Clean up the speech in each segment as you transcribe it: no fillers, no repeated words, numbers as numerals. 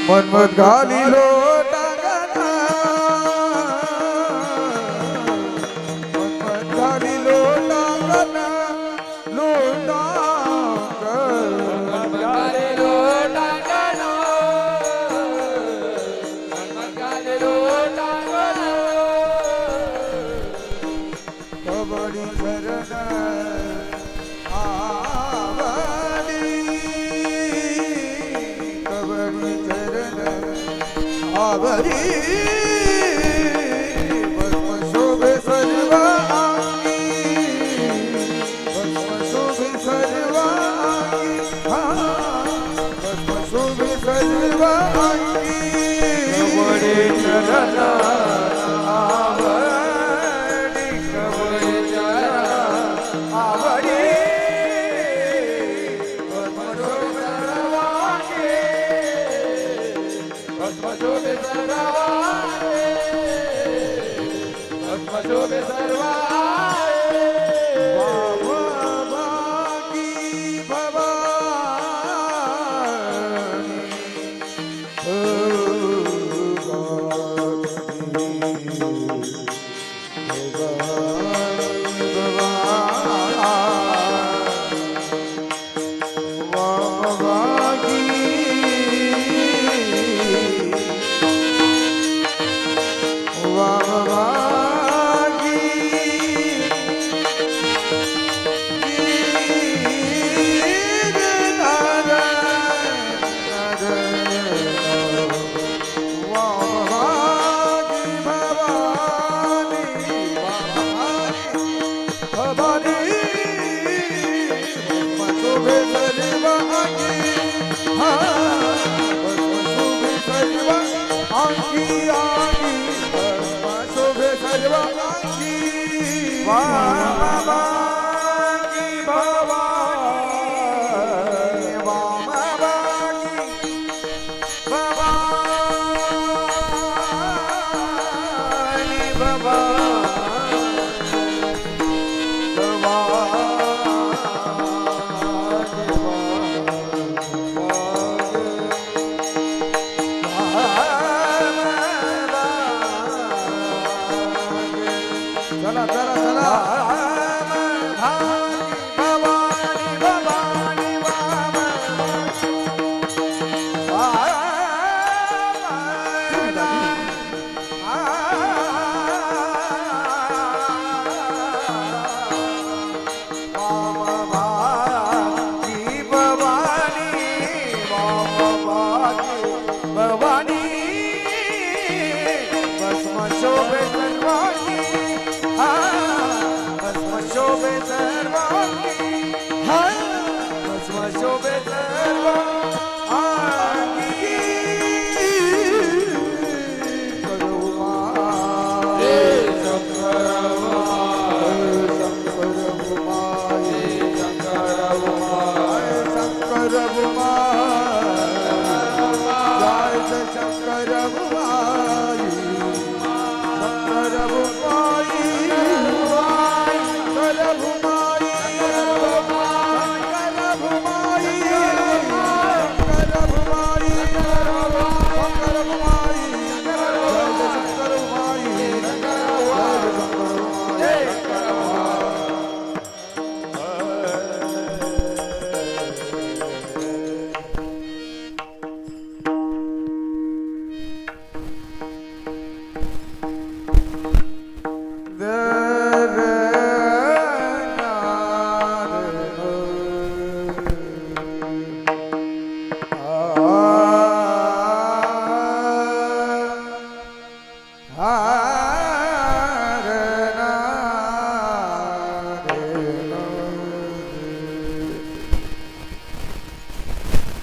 मनमत घाली लोटांगणा मनमत घाली लोटांगणा कबड्डी शरण आवडी कबड्डी शरण आवडी भस्म शोभे सर्व अंगी भस्म शोभे सर्व अंगी भस्म शोभे सर्व अंगी कबड्डी शरण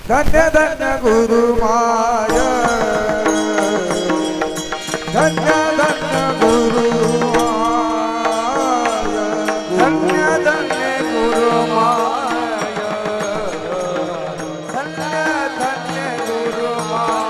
धन्य धन्य गुरु माय धन्य धन्य गुरु माय धन्य धन्य गुरु माय धन्य धन्य गुरु माय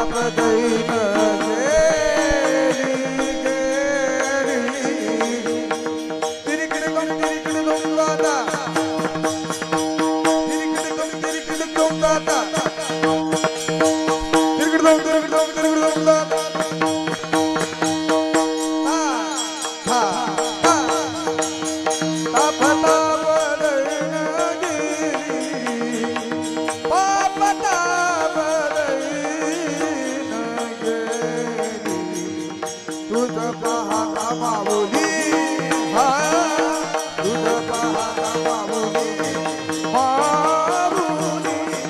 दैन तिरिकिडकम तिरिकिडकम दादा तिरिकिडकम तिरिकिडकम दादा तिरिकिडकम तिरिकिडकम तिरिकिडकम दादा हा हा तापता बदैन गिरी पापता बदैन गिरी तुझ पाहता माऊली हा तुझ पाहता माऊली माऊली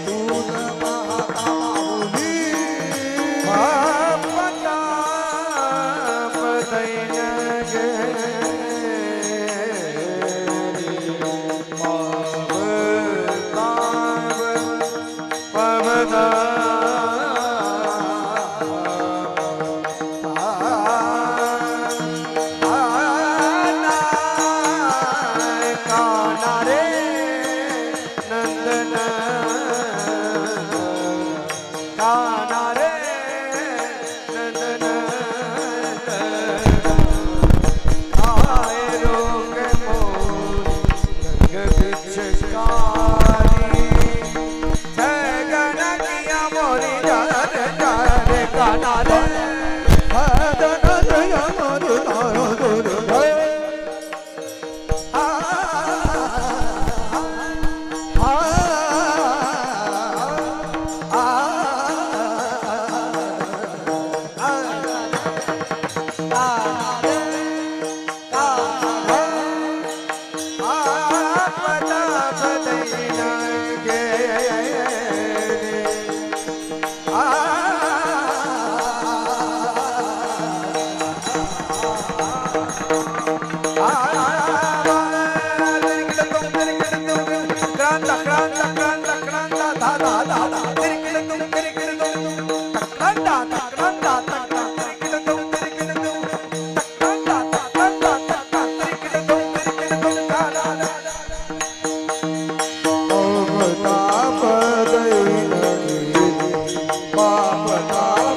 तुझ पाहता माऊली पापता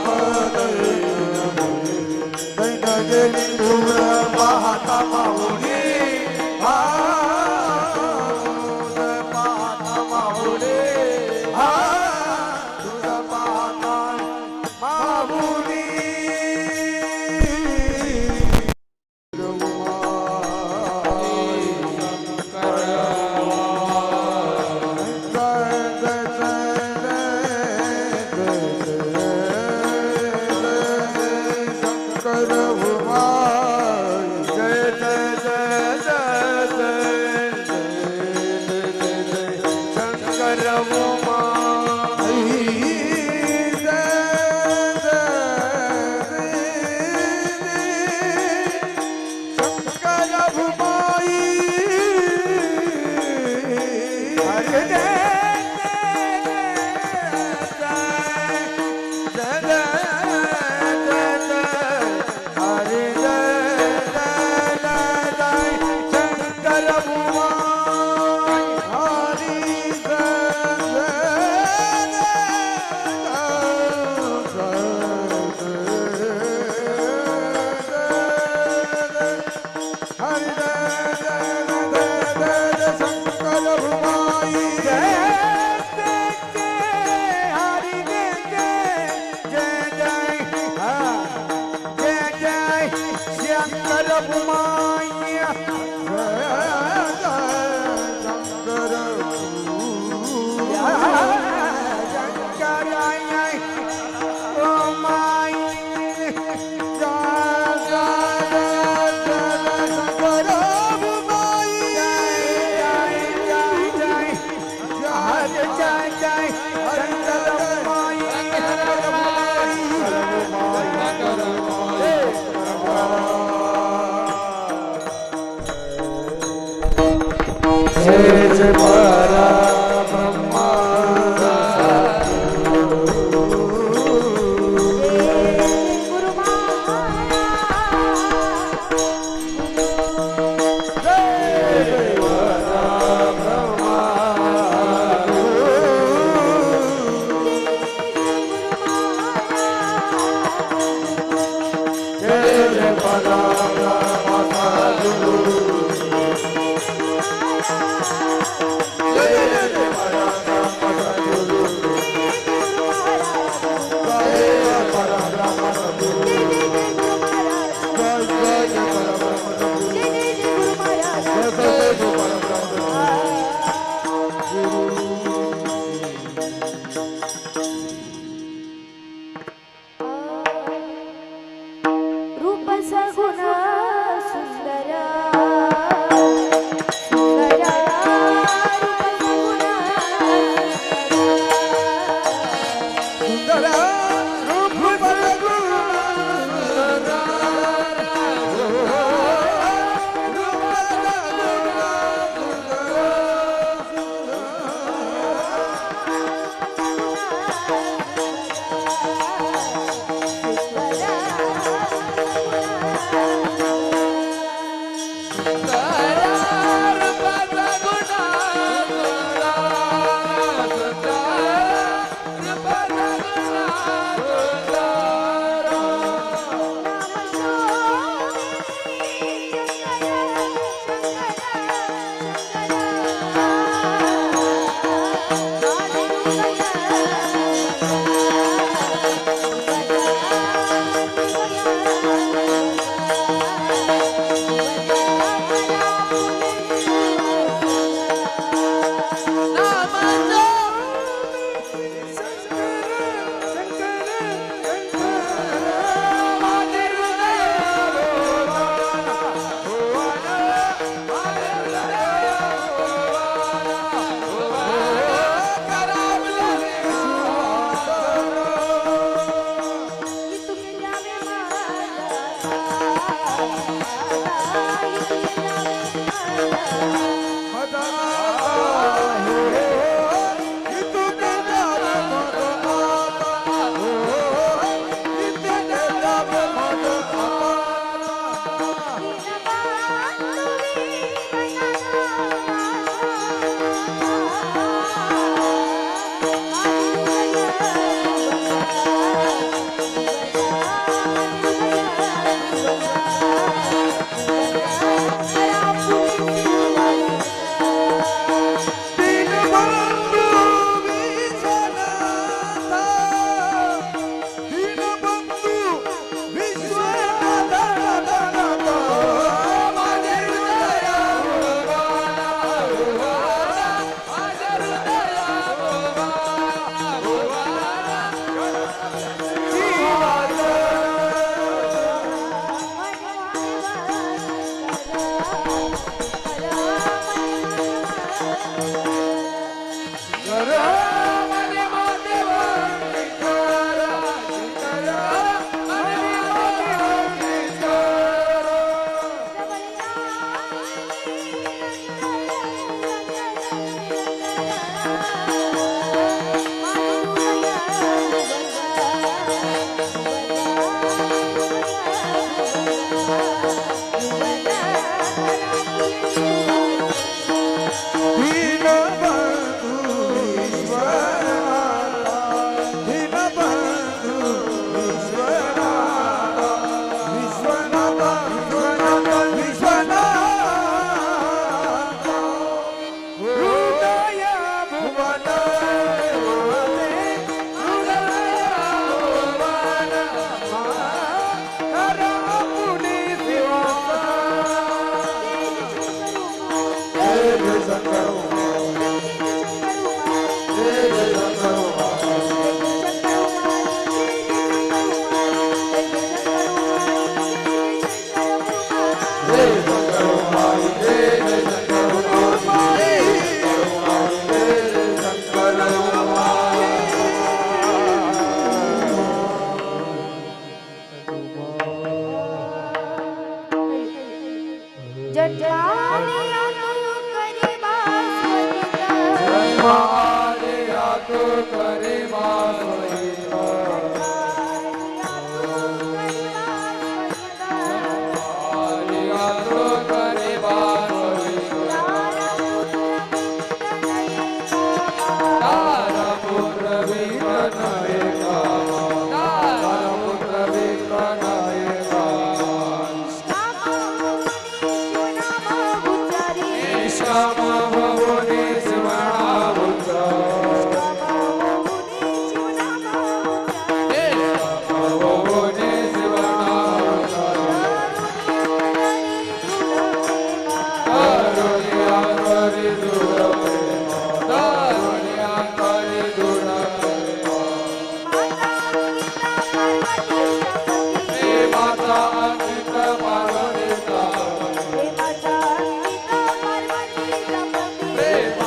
बदैन Hey!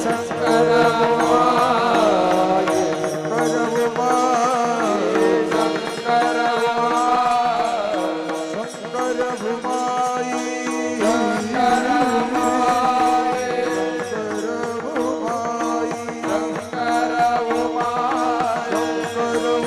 शंकर भुवाई शंकर भुवाई शंकर भुवाई शंकर भुवाई शंकर भुवाई शंकर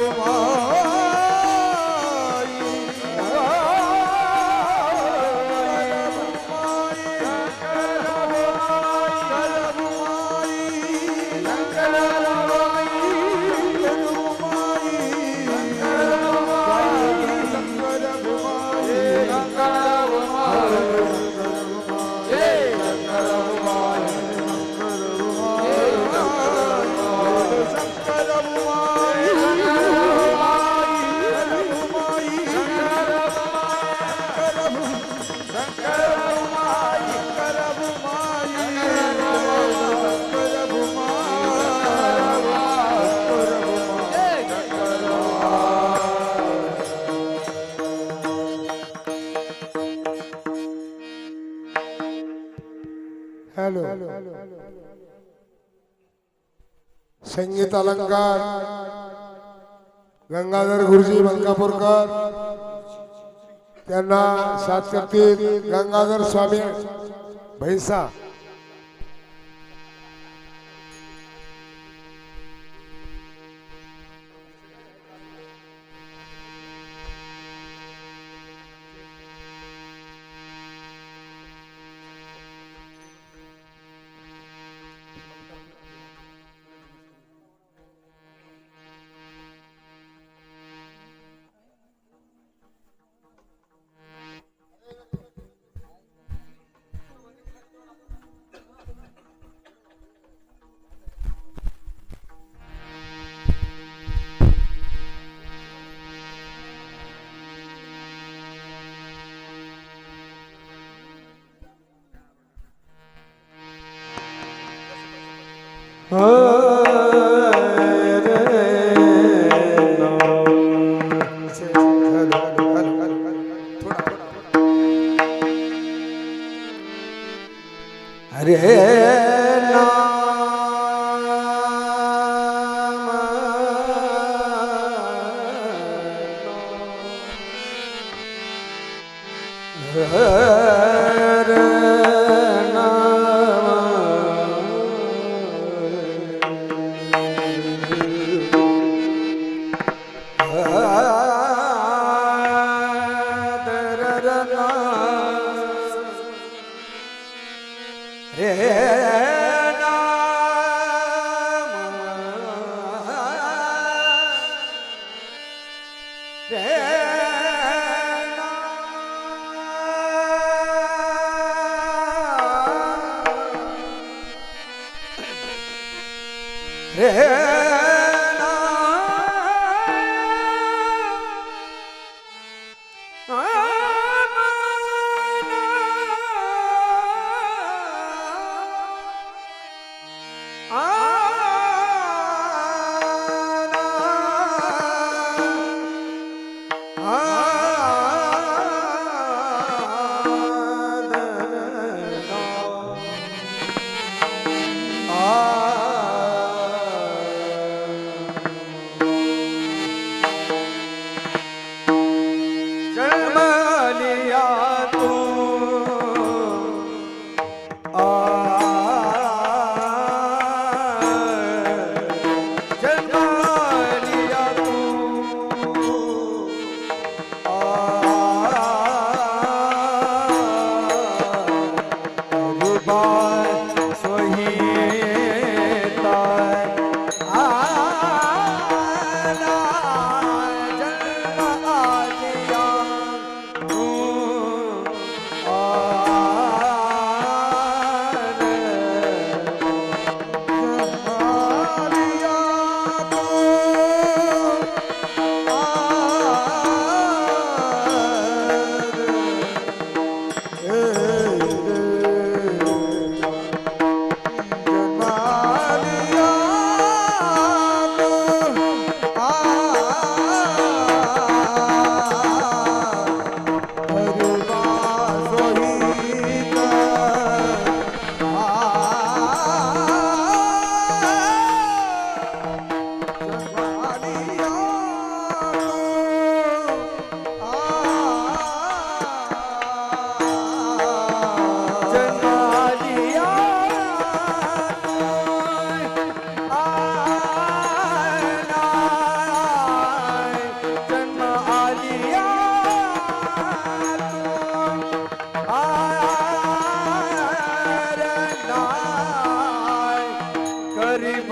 हॅलो संगीत अलंकार गंगाधर गुरुजी मलकापूरकर त्यांना साथ करतील गंगाधर स्वामी भैसा हरे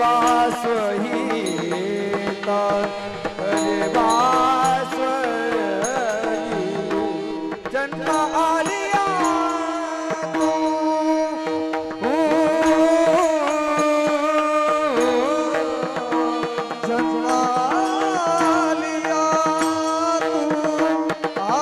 वासहिता हरे वासहि जन्म आलिया तू जन्म आलिया तू जन्म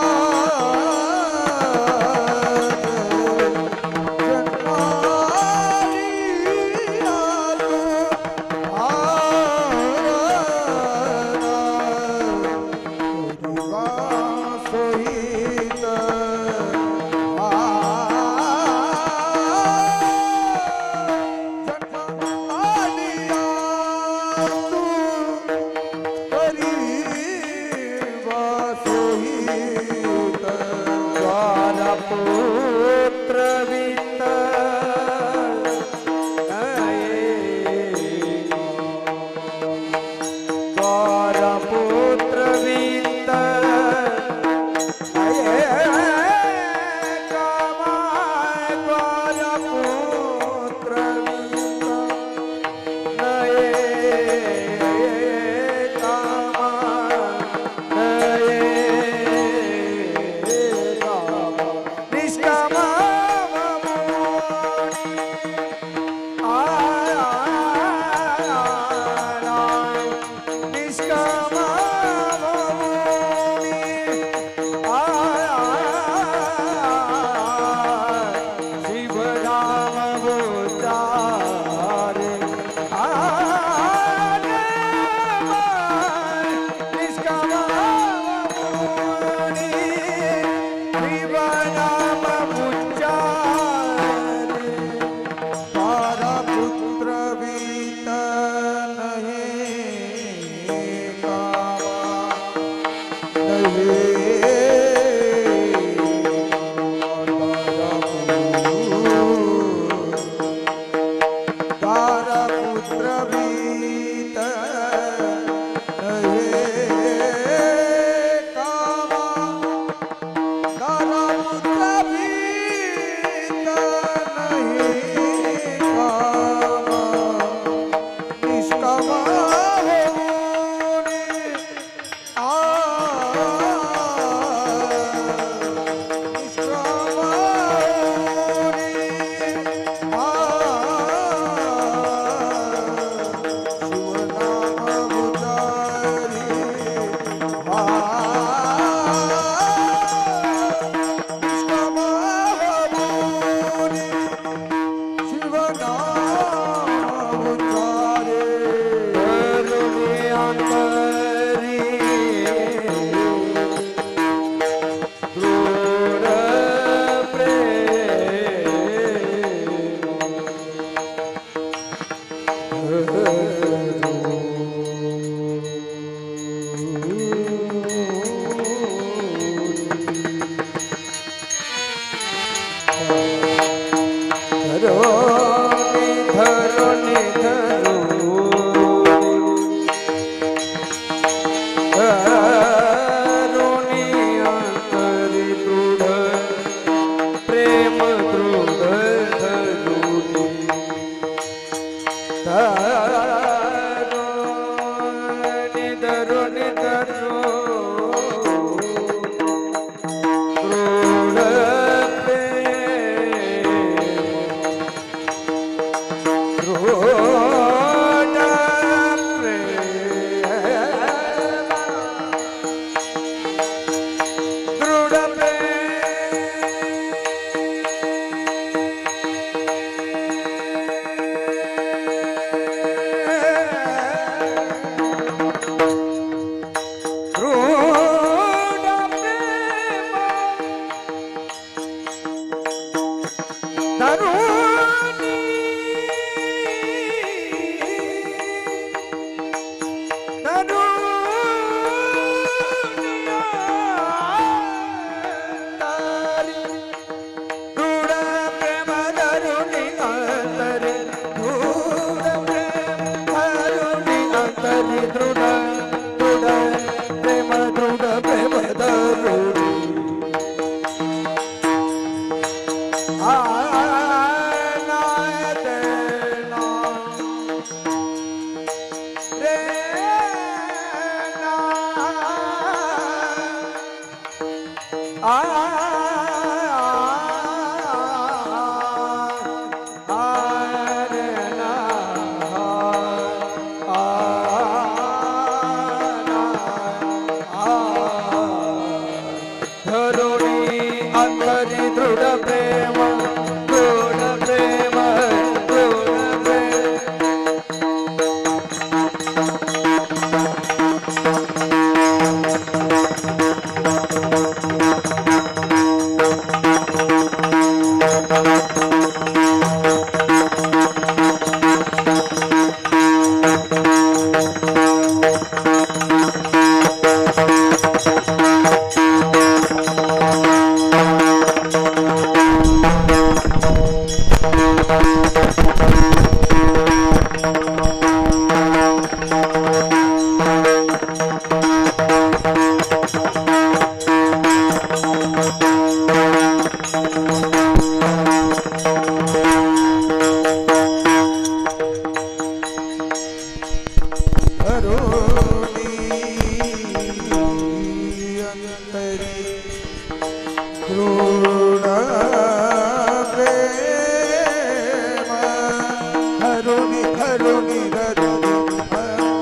धरुणी धरुणी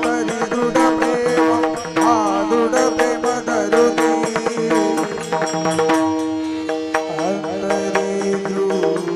अंतरी दृढ प्रेम हा दृढ प्रेम धरुणी अंतरी दृढ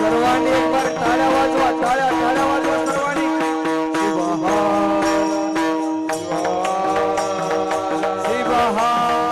सर्वांनी एक बार टाळ्या वाजवा, टाळ्या टाळ्या वाजवा सर्वांनी. शिवहार, शिवहार,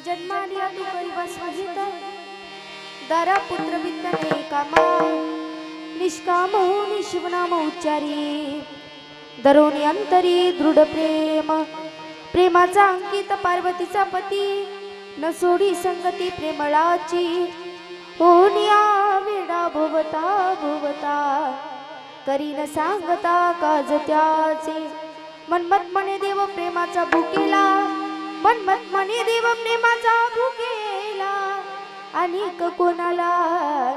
जन्मालिया तू करीबस महित दारा पुत्र वित्तने कामा निष्काम होऊन शिवनाम उच्चारी दरोनी अंतरी दृढ प्रेम प्रेमाचा अंकित पार्वतीचा पती न सोडी संगती प्रेमळाची होनिया वेडा भोवता भोवता करी न सांगता काज त्याचे मनमत मने देव प्रेमाचा भुकेला मनमत मने देव प्रेमाचा भुकेला अनेक कोणाला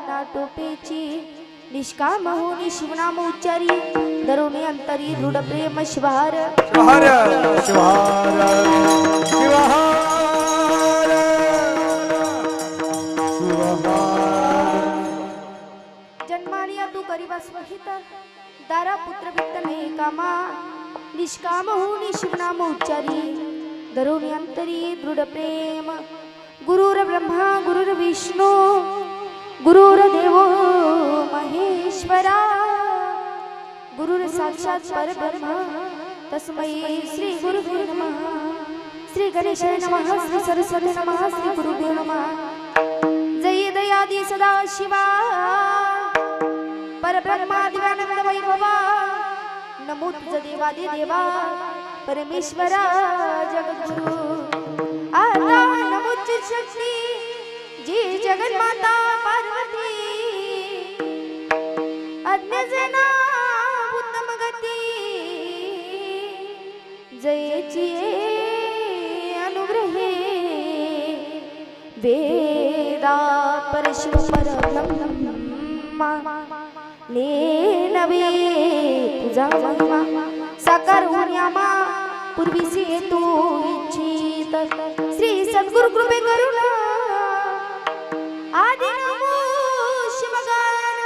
नाटोपेची निष्काम होऊन शिवनाम उच्चारी दरोनी अंतरी दृढ प्रेम शिवहार शिवहार, शिवहार, शिवहार, शिवहार. जन्मालिया तू करीबस महित दारा पुत्र वित्तने कामा निष्काम होऊन शिवनाम उच्चारी दरोनी अंतरी दृढ प्रेम गुरुर ब्रह्मा गुरुर विष्णू गुरुर देवो महेश्वरा गुरुर साक्षात परब्रह्म तस्मै श्री गुरुभ्यो नमः. श्री गणेशाय नमः. श्री सरस्वती नमः. श्री गुरुभ्यो नमः. जय दयादी सदा शिवा परब्रह्मा दिव्यानंद वैभवा नमो तुझ देवादी देवा परमेश्वरा जगद्गुरु आता नमोच्च शक्ती जी जगन्माता पार्वती अज्ञजना उत्तम गती जयची अनुग्रहे वेदा परशिव परब्रह्मा ने नवे तुझा महिमा साकार होण्यामा पूर्वीसी तू इच्छित श्री सद्गुरु कृपे करुणा आदि नमो शिवगान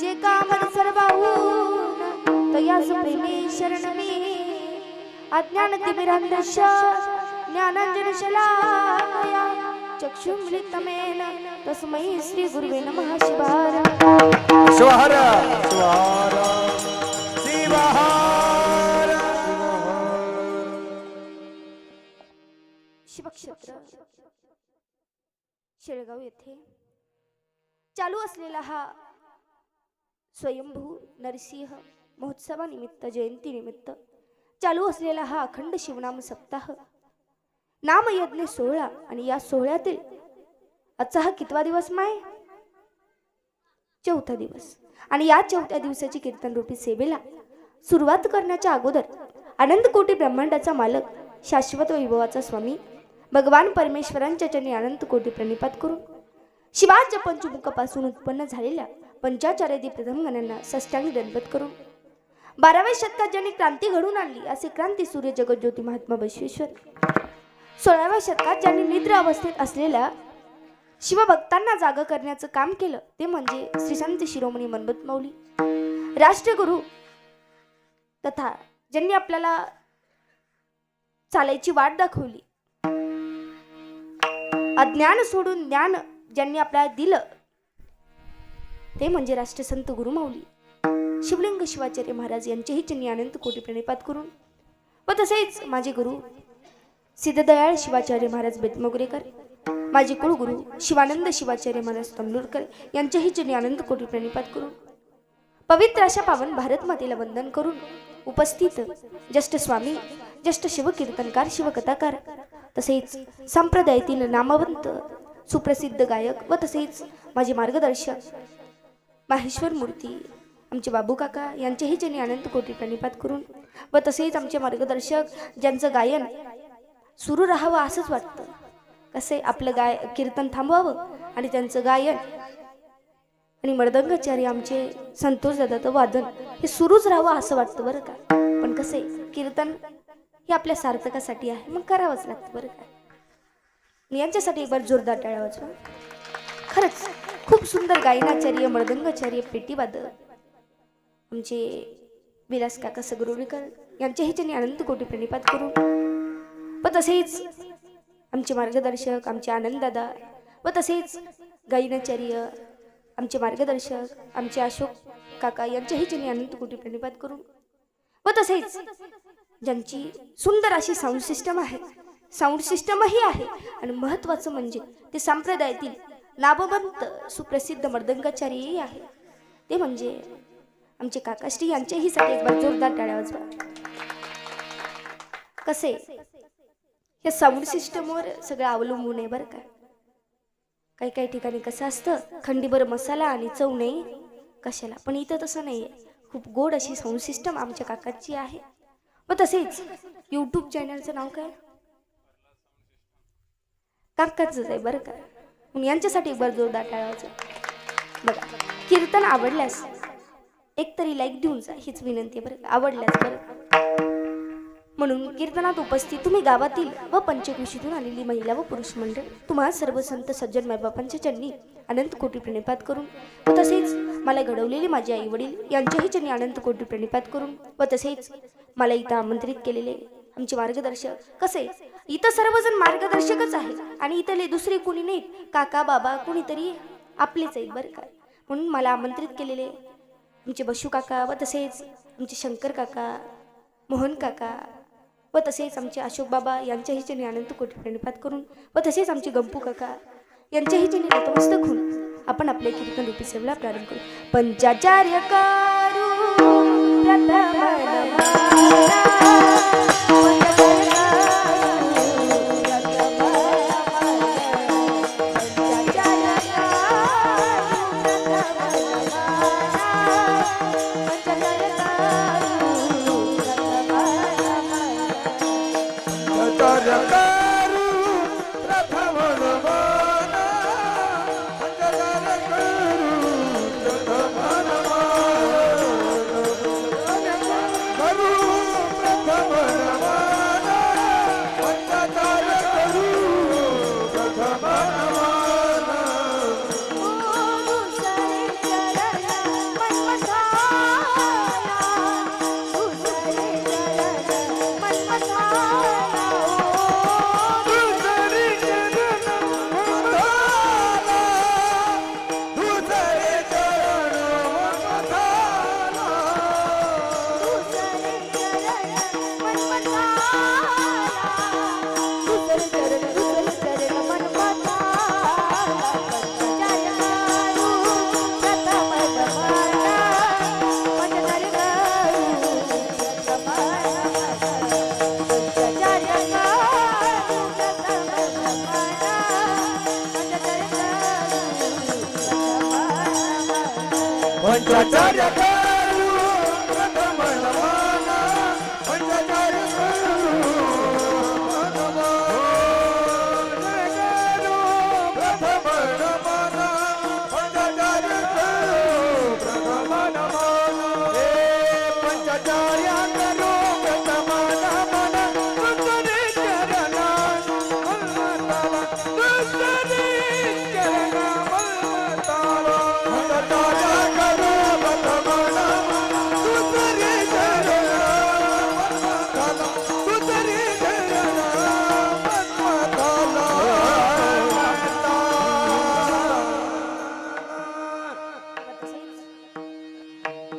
जे कामन सर्वाहून तयास प्रेमे शरण मे अज्ञान तिमिरांधश ज्ञानांजन शलाकया चक्षुमृतमेन तस्मै श्री गुरुवे नमः. शिवहार, शिवहार, शिवहार, शिवहार. शिवक्षेत्र शेळगाव येथे चालू असलेला हा स्वयंभू नरसिंह महोत्सवानिमित्त जयंतीनिमित्त चालू असलेला हा अखंड शिवनाम सप्ताह नामयज्ञ सोहळा आणि या सोहळ्यातील आजचा हा कितवा दिवस माय? चौथा दिवस. आणि या चौथ्या दिवसाची कीर्तन रूपी सेवेला सुरुवात करण्याच्या अगोदर अनंत कोटी ब्रह्मांडाचा मालक शाश्वत वैभवाचा स्वामी भगवान परमेश्वरांच्या चरणी अनंत कोटी प्रणिपात करून शिवाच्या पंचमुखापासून उत्पन्न झालेल्या पंचाचार्यादी प्रथम गणांना साष्टांग दंडवत करून 12व्या शतकात ज्यांनी क्रांती घडवून आणली असे क्रांती सूर्य जगज्योती महात्मा बसवेश्वर, 16व्या शतकात ज्यांनी निद्र अवस्थेत असलेल्या शिवभक्तांना जाग करण्याचं काम केलं ते म्हणजे श्री संत शिरोमणी मनोबत माऊली, राष्ट्रगुरु, तथा ज्यांनी आपल्याला चालायची वाट दाखवली, अज्ञान सोडून ज्ञान ज्यांनी आपल्याला दिलं ते म्हणजे राष्ट्रसंत गुरु माऊली शिवलिंग शिवाचार्य महाराज यांचेही चरणी अनंत कोटी प्रणिपात करून व तसेच माझे गुरु सिद्धदयाळ शिवाचार्य महाराज बेतमोगरेकर, माझे कुलगुरु शिवानंद शिवाचार्य महाराज तमलूरकर यांचेही चरणी अनंत कोटी प्रणिपात करून पवित्र अशा पावन भारत मातेला वंदन करून उपस्थित ज्येष्ठ स्वामी, ज्येष्ठ शिवकीर्तनकार, शिवकथाकार, तसेच संप्रदायातील नामवंत सुप्रसिद्ध गायक व तसेच माझे मार्गदर्शक माहेश्वर मूर्ती आमचे बाबू काका यांचेही चरणी अनंत कोटी प्रणिपात करून व तसेच आमचे मार्गदर्शक ज्यांचं गायन सुरू राहावं असंच वाटतं, कसे आपलं कीर्तन थांबवावं आणि त्यांचं गायन आणि मृदंगाचार्य आमचे संतोष दादाचं वादन हे सुरूच राहावं असं वाटतं बरं का. पण कसे कीर्तन हे आपल्या सार्थकासाठी आहे, मग करावंच लागतं बरं का. यांच्यासाठी एक बार जोरदार टाळ्या वाजवा. खरंच खूप सुंदर गायनाचार्य, मृदंगाचार्य, पेटीवादक आमचे विलास काका सगरुडीकर यांचेही त्यांनी अनंत कोटी प्रणिपात करून व तसेच आमचे मार्गदर्शक आमचे आनंददादा व तसेच गायनाचार्य आमचे मार्गदर्शक आमचे अशोक काका यांचेही त्यांनी अनंत कोटी प्रणिपात करून व तसेच ज्यांची सुंदर अशी साऊंड सिस्टम आहे, साऊंड सिस्टमही आहे आणि महत्त्वाचं म्हणजे ते संप्रदायातील नामवंत सुप्रसिद्ध मर्दंगाचार्यही आहे ते म्हणजे आमचे काकाश्री यांच्याही साठी एक बार जोरदार टाळ्या वाजवा. कसे या साऊंड सिस्टमवर सगळं अवलंबून आहे बरं का. काही काही ठिकाणी कसं असतं खंडीभर मसाला आणि चव नाही कशाला, पण इथं तसं नाही आहे. खूप गोड अशी साऊंड सिस्टम आमच्या काकाची आहे व तसेच यूट्यूब चॅनलचं नाव काय काकाचंच आहे बरं का. मग यांच्यासाठी एक बार जोरदार टाळ्या वाजवा. बघा कीर्तन आवडल्यास एक तरी लाईक देऊन जा हीच विनंती बरं, आवडल्यास बरं. म्हणून कीर्तनात उपस्थित तुम्ही गावातील व पंचकृषीतून आलेली महिला व पुरुष मंडळ तुम्हा सर्व संत सज्जन मायबापांच्या चरणी अनंत कोटी प्रणिपात करून व तसेच मला घडवलेले माझे आई वडील यांच्याही चरणी अनंत कोटी प्रणिपात करून व तसेच मला इथं आमंत्रित केलेले आमचे मार्गदर्शक, कसे इथं सर्वजण मार्गदर्शकच आहेत आणि इथले दुसरे कोणी नाहीत, काका बाबा कोणीतरी आपलेच आहेत बरं का. म्हणून मला आमंत्रित केलेले आमचे बशू काका व तसेच आमचे शंकर काका, मोहन काका व तसेच आमचे अशोक बाबा यांच्याही चरणी अनंत कोटी प्रणिपात करून व तसेच आमचे गंपू काका यांच्याही चरणी नतमस्तक होऊन आपण आपल्या कीर्तन रूपी सेवेला प्रारंभ करू. पंचाचार्य करू पंचाचार्य करू प्रथम नमन, पंचाचार्य करू प्रथम नमन, पंचाचार्य करू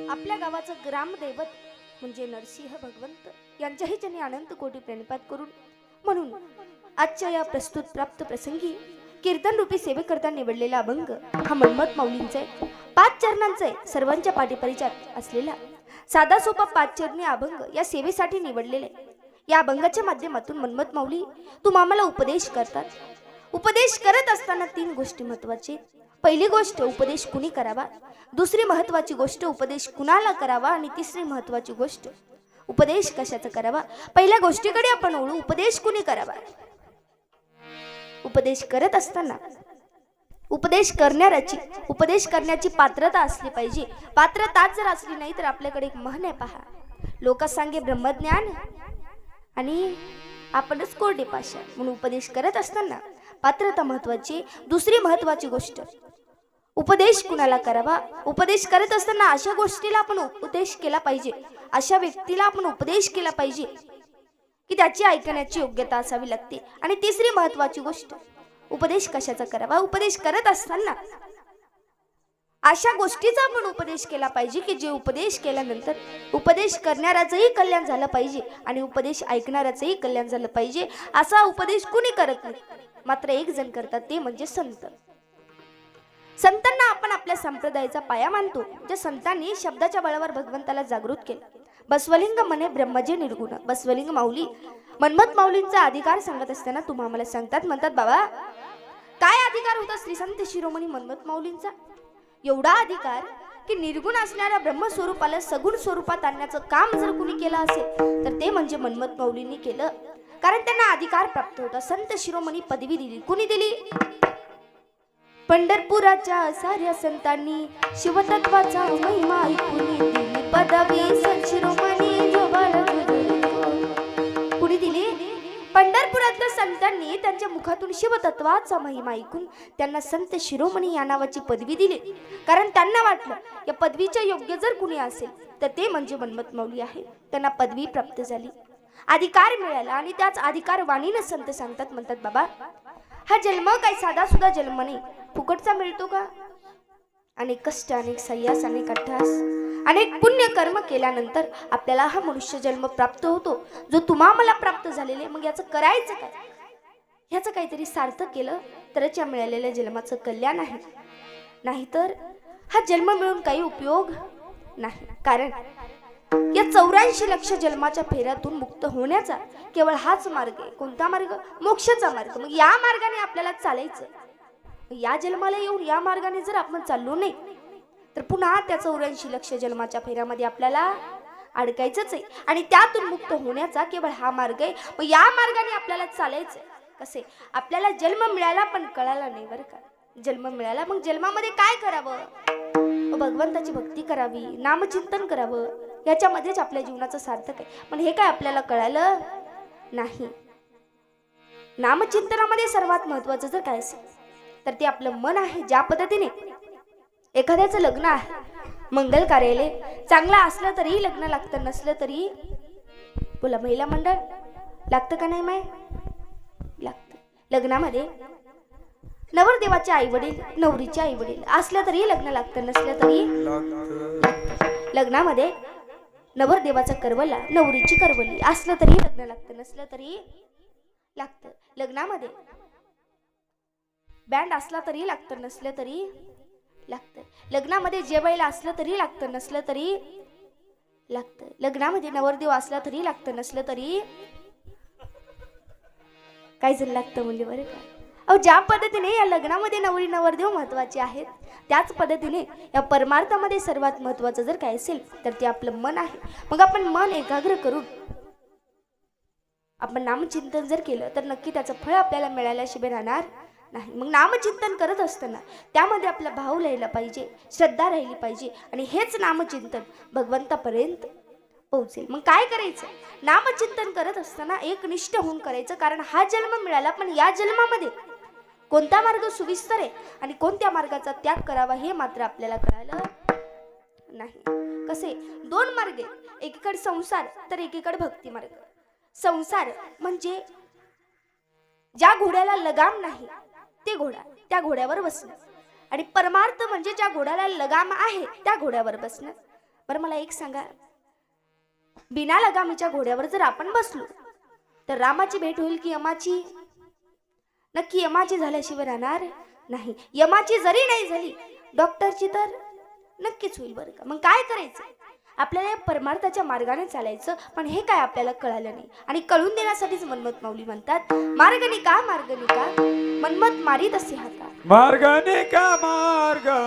आपल्या गावाचं ग्रामदैवत म्हणजे नरसिंह भगवंत यांच्याही त्यांनी अनंत कोटी प्रणिपात करून म्हणून आजच्या या प्रस्तुत प्राप्त प्रसंगी कीर्तन रूपी सेवेकरता निवडलेला अभंग हा मन्मथ माऊलींचा आहे. 5 चरणांचा आहे. सर्वांच्या पाठीपरिचयात असलेला साधा सोपा 5 चरणी अभंग या सेवेसाठी निवडलेला आहे. या अभंगाच्या माध्यमातून मन्मथ माऊली तुम्हाला उपदेश करतात. उपदेश करत असताना 3 गोष्टी महत्त्वाची. पहिली गोष्ट उपदेश कुणी करावा, दुसरी महत्त्वाची गोष्ट उपदेश कुणाला करावा आणि तिसरी महत्त्वाची गोष्ट उपदेश कशाचा करावा. पहिल्या गोष्टीकडे आपण वळू. उपदेश कुणी करावा. उपदेश करत असताना उपदेश करण्याची पात्रता असली पाहिजे. पात्रता जर असली नाही तर आपल्याकडे एक म्हण आहे पहा, लोकांस सांगे ब्रह्मज्ञान आणि आपणच कोरडे पाषाण. म्हणून उपदेश करत असताना पात्रता महत्वाची. दुसरी महत्वाची गोष्ट उपदेश कुणाला करावा. उपदेश करत असताना अशा गोष्टीला आपण उपदेश केला पाहिजे, अशा व्यक्तीला आपण उपदेश केला पाहिजे की त्याची ऐकण्याची योग्यता असावी लागते. आणि तिसरी महत्वाची गोष्ट उपदेश कशाचा करावा. उपदेश करत असताना अशा गोष्टीचा आपण उपदेश केला पाहिजे की जे उपदेश केल्यानंतर उपदेश करणाऱ्याचंही कल्याण झालं पाहिजे आणि उपदेश ऐकणाऱ्याचंही कल्याण झालं पाहिजे. असा उपदेश कुणी करत नाही, मात्र एक जण करतात, ते म्हणजे संत. संतांना आपण आपल्या संप्रदायाचा पाया मानतो. ज्या संतांनी शब्दाच्या बळावर भगवंताला जागृत केलं. बसवलिंग म्हणे ब्रह्मजे निर्गुण. बसवलिंग माऊली मन्मथ माऊलींचा अधिकार सांगत असताना तुम्हाला सांगतात, म्हणतात बाबा काय अधिकार होता श्री संत शिरोमणी मन्मथ माऊलींचा. एवढा अधिकार की निर्गुण असणाऱ्या ब्रह्मस्वरूपाला सगुण स्वरूपात आणण्याचं काम जर कुणी केलं असेल तर ते म्हणजे मन्मथ माऊलींनी केलं. कारण त्यांना अधिकार प्राप्त होता. संत शिरोमणी पदवी दिली. कुणी दिली. पंढरपुराच्या साऱ्या संतांनी शिवतत्वाचा महिमा ऐकून दिली पदवी संत शिरोमणी जोबाला कुणी दिली. पंढरपुरातल्या संतांनी त्यांच्या मुखातून शिवतत्वाचा महिमा ऐकून त्यांना संत शिरोमणी या नावाची पदवी दिली. कारण त्यांना वाटलं या पदवीच्या योग्य जर कुणी असेल तर ते म्हणजे मन्मथ माऊली आहे. त्यांना पदवी प्राप्त झाली, अधिकार मिळाला आणि त्याच अधिकार वाणीनं संत सांगतात, म्हणतात बाबा हा जन्म काही साधा सुद्धा जन्म नाही, फुकटचा मिळतो का. अनेक कष्ट, अनेक सह्यास, अनेक अट्टहास, अनेक पुण्य कर्म केल्यानंतर आपल्याला हा मनुष्य जन्म प्राप्त होतो, जो तुम्हाला प्राप्त झालेले. मग याचं करायचं काय. ह्याचं काहीतरी सार्थक केलं तरच या मिळालेल्या जन्माचं कल्याण आहे, नाहीतर हा जन्म मिळून काही उपयोग नाही. कारण या 84 लक्ष जन्माच्या फेऱ्यातून मुक्त होण्याचा केवळ हाच मार्ग आहे. कोणता मार्ग. मोक्षाचा मार्ग. मग या मार्गाने आपल्याला चालायचं. या जन्माला येऊन या मार्गाने जर आपण चाललो नाही तर पुन्हा त्या 84 लक्ष जन्माच्या फेऱ्यामध्ये आपल्याला अडकायचंच आहे. आणि त्यातून मुक्त होण्याचा केवळ हा मार्ग आहे. मग या मार्गाने आपल्याला चालायचं. कसे. आपल्याला जन्म मिळाला पण कळाला नाही बरं का. जन्म मिळाला, मग जन्मामध्ये काय करावं. भगवंताची भक्ती करावी, नामचिंतन करावं, याच्यामध्येच आपल्या जीवनाचं सार्थक आहे. पण हे काय आपल्याला कळालं नाही. नामचिंतनामध्ये सर्वात महत्वाचं जर काय असेल तर ते आपलं मन आहे. ज्या पद्धतीने एखाद्याचं लग्न आहे, मंगल कार्यालय चांगला असलं तरी लग्न लागतं, नसलं तरी बोला महिला मंडळ लागतं का नाही. माय लागतं. लग्नामध्ये नवरदेवाचे आई वडील, नवरीचे आई वडील असलं तरी लग्न लागतं, नसलं तरी लग्नामध्ये नवरदेवाचा करवला, नवरीची करवली असलं तरी लग्न लागतं, नसलं तरी लागतं. लग्नामध्ये बँड असला तरी लागतं, नसलं तरी लागतं. लग्नामध्ये जेवायला असलं तरी लागतं, नसलं तरी लागतं. लग्नामध्ये नवरदेव असला तरी लागतं, नसलं तरी काय जण लागतं मुली बरं का. ज्या पद्धतीने या लग्नामध्ये नवरी नवरदेव महत्वाचे आहेत, त्याच पद्धतीने या परमार्थामध्ये सर्वात महत्वाचं जर काय असेल तर ते आपलं मन आहे. मग आपण मन एकाग्र करून आपण नामचिंतन जर केलं तर नक्की त्याचं फळ आपल्याला मिळाल्याशिवाय राहणार नाही. मग नामचिंतन करत असताना त्यामध्ये आपला भाव राहिला पाहिजे, श्रद्धा राहिली पाहिजे आणि हेच नामचिंतन भगवंतापर्यंत पोहोचेल. मग काय करायचं. नामचिंतन करत असताना एकनिष्ठ होऊन करायचं. कारण हा जन्म मिळाला, पण या जन्मामध्ये कोणता मार्ग सुविस्तर आहे आणि कोणत्या मार्गाचा त्याग करावा हे मात्र आपल्याला कळालं नाही. कसे. 2 मार्ग, एकीकडे संसार तर एकीकडे भक्ती मार्ग. संसार म्हणजे ज्या घोड्याला लगाम नाही ते घोडा, त्या घोड्यावर बसणं. आणि परमार्थ म्हणजे ज्या घोड्याला लगाम आहे त्या घोड्यावर बसणं. बरं मला एक सांगा, बिना लगामीच्या घोड्यावर जर आपण बसलो तर रामाची भेट होईल की यमाची? नक्की यमाची झाल्याशिवाय राहणार नाही. यमाची जरी नाही झाली डॉक्टरची तर नक्कीच होईल बरं का. मग काय करायचं? आपल्याला परमार्थाच्या मार्गाने चालायचं. पण हे काय आपल्याला कळालं नाही आणि कळून देण्यासाठीच मनमत माऊली म्हणतात, मार्गनिका मार्गनिका मनमत मारीत असे हाता. मार्गनिका मार्गनिका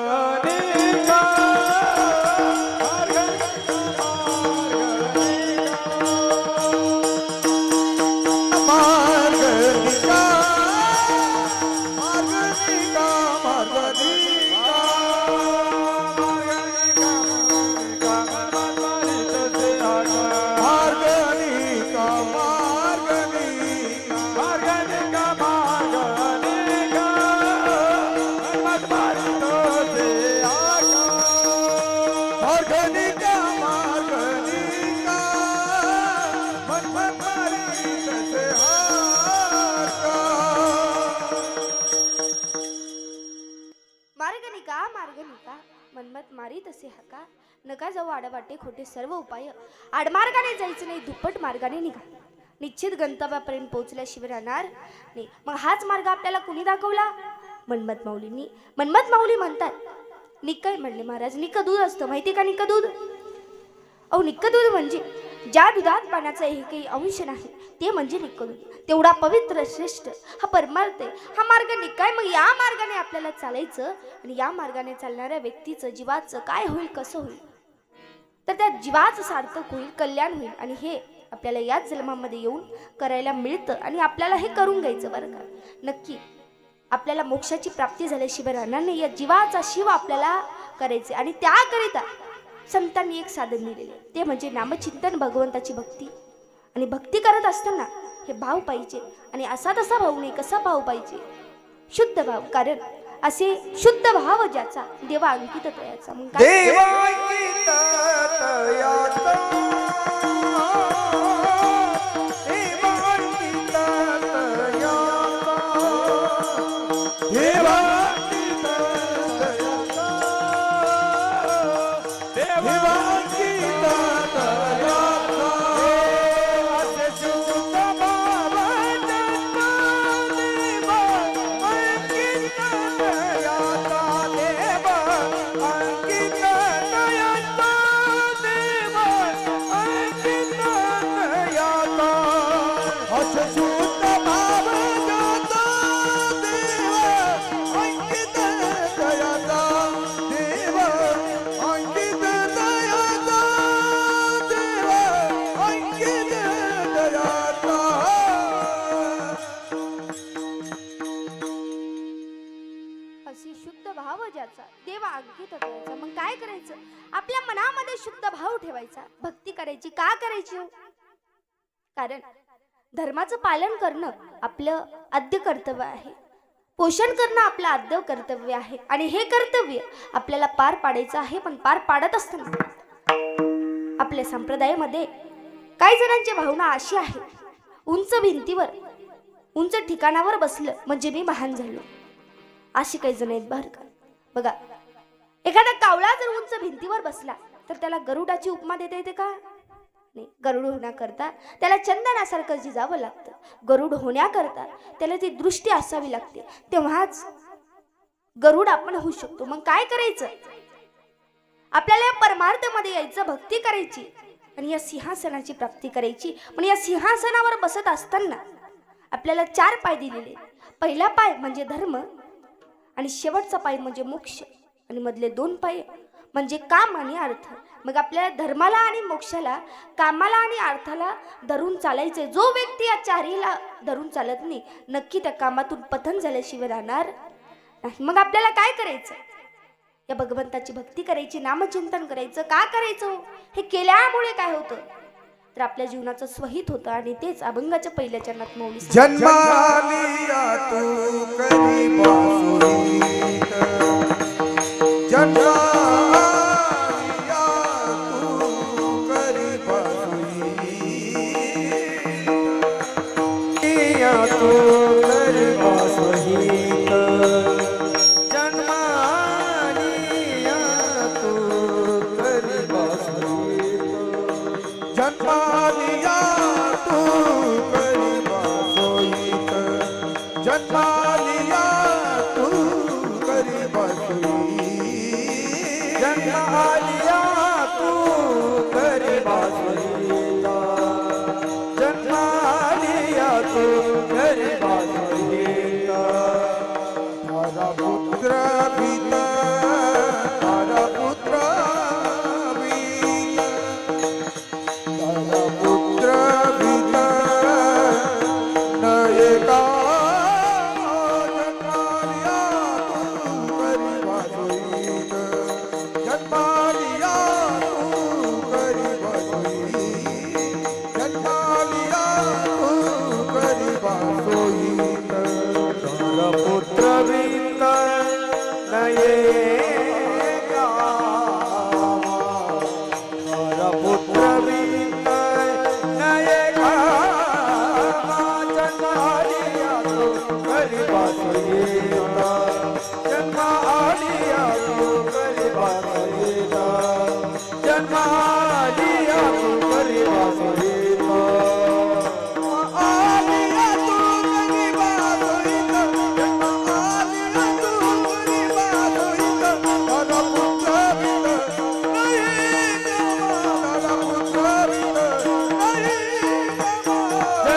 मनमत मारी तसे हका. नका जाऊ आडवाटे खोटे सर्व उपाय. आडमार्गाने जायचं नाही, दुप्पट मार्गाने निघा. निश्चित गंतव्यापर्यंत पोहोचल्याशिवाय राहणार नाही. मग हाच मार्ग आपल्याला कुणी दाखवला? मनमत माऊलींनी. मनमत माऊली म्हणतात, निक्कय म्हणले महाराज. निक्क दूध असतं माहिती का? निक्क दूध. अहो निक्क दूध म्हणजे ज्या दुधात पाण्याचा एकही अंश नाही ते म्हणजे निक्क दूध. तेवढा पवित्र श्रेष्ठ हा परमार्थ आहे, हा मार्ग निक्काय. मग या मार्गाने आपल्याला चालायचं आणि या मार्गाने चालणाऱ्या व्यक्तीचं जीवाचं काय होईल, कसं होईल? तर त्या जीवाचं सार्थक होईल, कल्याण होईल. आणि हे आपल्याला याच जन्मामध्ये येऊन करायला मिळतं आणि आपल्याला हे करून घ्यायचं बरं का. नक्की आपल्याला मोक्षाची प्राप्ती झाल्याशिवाय राहणार नाही. या जीवाचा शिव आपल्याला करायचे आणि त्याकरिता संतांनी एक साधन दिलेले, ते म्हणजे नामचिंतन, भगवंताची भक्ती. आणि भक्ती करत असताना हे भाव पाहिजे. आणि असा तसा भाव नाही, कसा भाव पाहिजे? शुद्ध भाव. कारण असे शुद्ध भाव ज्याचा देवा अंकित तयाचा. मग देवांकित तयाचा, देवांकित तयाचा, देवांकित तयाचा, देवांकित तयाचा. असे शुद्ध भाव ज्याचा देवा अंकित तयाचा, देवा अंकित तयाचा, देवा अंकित तयाचा. असे शुद्ध भाव ज्याचा देवा अंकित तयाचा, देवा अंकित तयाचा, देवा अंकित तयाचा. असे शुद्ध भाव ज्याचा देवा अंकित तयाचा. मग काय करायचं? आपल्या मनामध्ये शुद्ध भाव ठेवायचा, भक्ती करायची. का करायची हो? कारण धर्माचं पालन करणं आपलं आद्य कर्तव्य आहे. पोषण करणं आपलं आद्य कर्तव्य आहे. आणि हे कर्तव्य आपल्याला पार पाडायचं आहे. पण पार पाडत असताना आपल्या संप्रदायामध्ये काही जणांची भावना अशी आहे, उंच भिंतीवर, उंच ठिकाणावर बसलं म्हणजे मी महान झालो. अशी काही जण आहेत बरं का. बघा, एखादा कावळा जर उंच भिंतीवर बसला तर त्याला गरुडाची उपमा देता येते का? नाही. गरुड होण्याकरता त्याला चंदनासारखं झिजावं लागतं. गरुड होण्याकरता त्याला ती दृष्टी असावी लागते, तेव्हाच गरुड आपण होऊ शकतो. मग काय करायचं? आपल्याला या परमार्थामध्ये यायचं, भक्ती करायची आणि या सिंहासनाची प्राप्ती करायची. पण या सिंहासनावर बसत असताना आपल्याला 4 पाय दिलेले. पहिला पाय म्हणजे धर्म आणि शेवटचा पाय म्हणजे मोक्ष आणि मधले 2 पाय म्हणजे काम आणि अर्थ. मग आपल्याला धर्माला आणि मोक्षाला, कामाला आणि अर्थाला धरून चालायचे. जो व्यक्ती या चारीला धरून चालत नाही नक्की त्या कामातून पतन झाल्याशिवाय राहणार नाही. मग आपल्याला काय करायचं? या भगवंताची भक्ती करायची, नामचिंतन करायचं. का करायचं? हे केल्यामुळे काय होतं? तर आपल्या जीवनाचं स्वहित होतं. आणि तेच अभंगाच्या पहिल्या चरणात मौली जन्मालिया तू करी बासुरीत, जन्मालिया तू करी बासुरीत, तू करी बासुरीत, जन्मालिया तू करी बासुरीत. जन्मालिया तू करी वासुहित आलिया तू करी वासुहित आलिया तू करी वासुहित दादा पुत्रावित नाही दादा पुत्रावित नाही जन्मालिया तू करी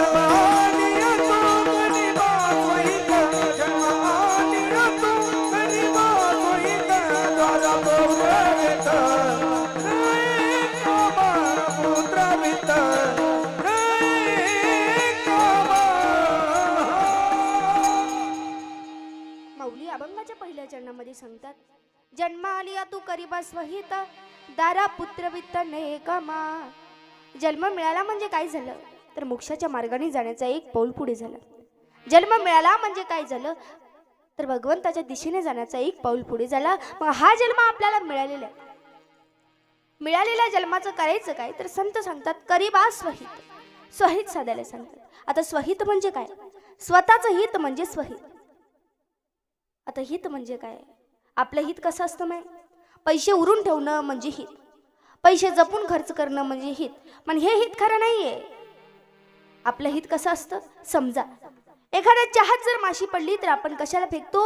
वासुहित जन्मालिया तू करी वासुहित दादा पुत्रावित पुत्रावित माऊली अभंगाच्या पहिल्या चरणामध्ये सांगतात, जन्मालिया तू करीबा स्वहित दारा पुत्रवित्त नेकमा. जन्म मिळाला म्हणजे काय झालं तर मोक्षाच्या मार्गाने जाण्याचा एक पाऊल पुढे झालं. जन्म मिळाला म्हणजे काय झालं तर भगवंताच्या दिशेने जाण्याचा एक पाऊल पुढे झाला. मग हा जन्म आपल्याला मिळालेला आहे. मिळालेल्या जन्माचं करायचं काय तर संत सांगतात करीबा स्वहित. स्वहित साधायला सांगतात. आता स्वहित म्हणजे काय? स्वतःचं हित म्हणजे स्वहित. आता हित म्हणजे काय? आपलं हित कसं असतं माहिती? पैसे उरून ठेवणं म्हणजे हित, पैसे जपून खर्च करणं म्हणजे हित. पण हे हित खरं नाहीये. आपलं हित कसं असतं? समजा एखाद्या चहात जर माशी पडली तर आपण कशाला फेकतो?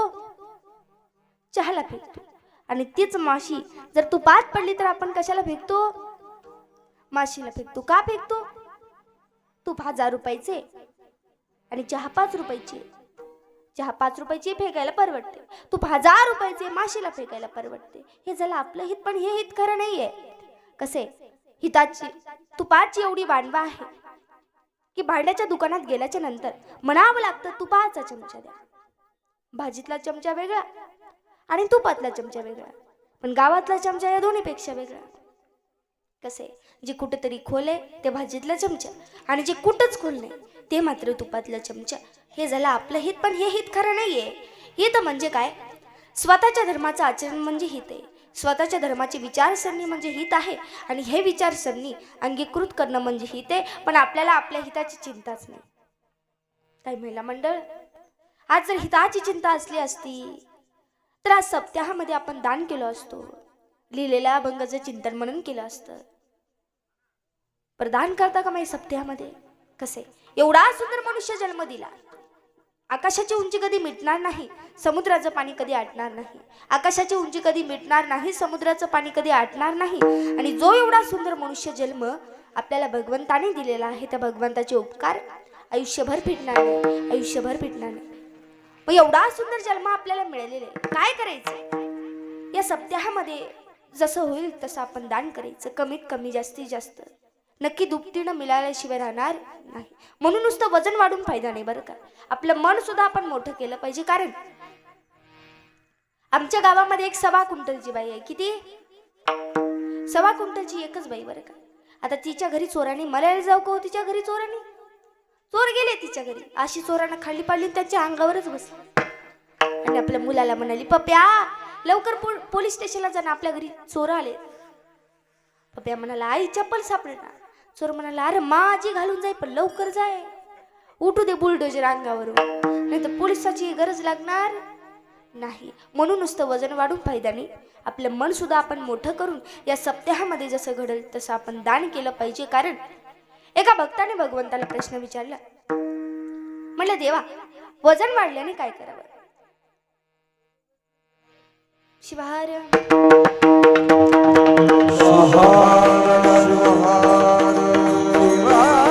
चहाला फेकतो. आणि तीच माशी जर तुपात पडली तर आपण कशाला फेकतो? माशीला फेकतो. का फेकतो? तूप 1000 रुपयाचे आणि चहा 5 रुपयाची. चहा 5 रुपयाची फेकायला परवडते, तूप 1000 रुपयाचे माशीला फेकायला परवडते. हे झालं आपलं हित. पण हे हित खरं नाहीये. कसे? हिताची तुपाची एवढी वाणवा आहे की भांड्याच्या दुकानात गेल्याच्या नंतर म्हणावं लागतं तुपाचा चमचा द्या. भाजीतला चमचा वेगळा आणि तुपातला चमचा वेगळा. पण गावातला चमचा या दोन्हीपेक्षा वेगळा. कसे? जे कुठेतरी खोल आहे ते भाजीतला चमचा आणि जे कुठंच खोल नाही ते मात्र तुपातला चमचा. हे झालं आपलं हित. पण हे हित खरं नाहीये. हित म्हणजे काय? स्वतःच्या धर्माचं आचरण म्हणजे हित आहे. स्वतःच्या धर्माची विचारसरणी म्हणजे हित आहे. आणि हे विचारसरणी अंगीकृत करणं म्हणजे हित आहे. पण आपल्याला आपल्या हिताची चिंताच नाही. काही महिला मंडळ, आज जर हिताची चिंता असली असती तर आज सप्ताहामध्ये आपण दान केलं असतो, लिहिलेल्या अभंगाचं चिंतन म्हणून केलं असतं. प्रदान करता का माही सप्ताहामध्ये? कसे? एवढा सुंदर मनुष्य जन्म दिला. आकाशाची उंची कधी मिटणार नाही, समुद्राचं पाणी कधी आटणार नाही. आकाशाची उंची कधी मिटणार नाही, समुद्राचं पाणी कधी आटणार नाही. आणि जो एवढा सुंदर मनुष्य जन्म आपल्याला भगवंताने दिलेला आहे त्या भगवंताचे उपकार आयुष्यभर फिटणार नाही, आयुष्यभर फिटणार नाही. मग एवढा सुंदर जन्म आपल्याला मिळालेला आहे, काय करायचं? या सप्ताहामध्ये जसं होईल तसं आपण दान करायचं. कमीत कमी जास्तीत जास्त. नक्की दुपटीनं मिळाल्याशिवाय राहणार नाही. म्हणून नुसतं वजन वाढून फायदा नाही बरं का. आपलं मन सुद्धा आपण मोठं केलं पाहिजे. कारण आमच्या गावामध्ये एक 1.25 क्विंटलची बाई आहे. किती? 1.25 क्विंटलची एकच बाई बरं का. आता तिच्या घरी चोराने मलायला जाऊ का? तिच्या घरी चोराने चोर गेले तिच्या घरी. अशी चोरांना खाली पाडली त्यांच्या अंगावरच बसली आणि आपल्या मुलाला म्हणाली, पप्या लवकर पोलीस स्टेशनला जा ना, आपल्या घरी चोर आले. पप्या म्हणाला, आई चप्पल सापडणार. चोर म्हणाला, अरे माझी घालून जाय पण लवकर जाय, उठू दे बुलडोजर अंगावरून, नाही तर पोलिसाची गरज लागणार नाही. म्हणून नुसतं वजन वाढून फायदा नाही. आपलं मन सुद्धा आपण मोठं करून या सप्ताहामध्ये जसं घडेल तसं आपण दान केलं पाहिजे. कारण एका भक्ताने भगवंताला प्रश्न विचारला, म्हटलं देवा वजन वाढल्याने काय करावं? शिवाहार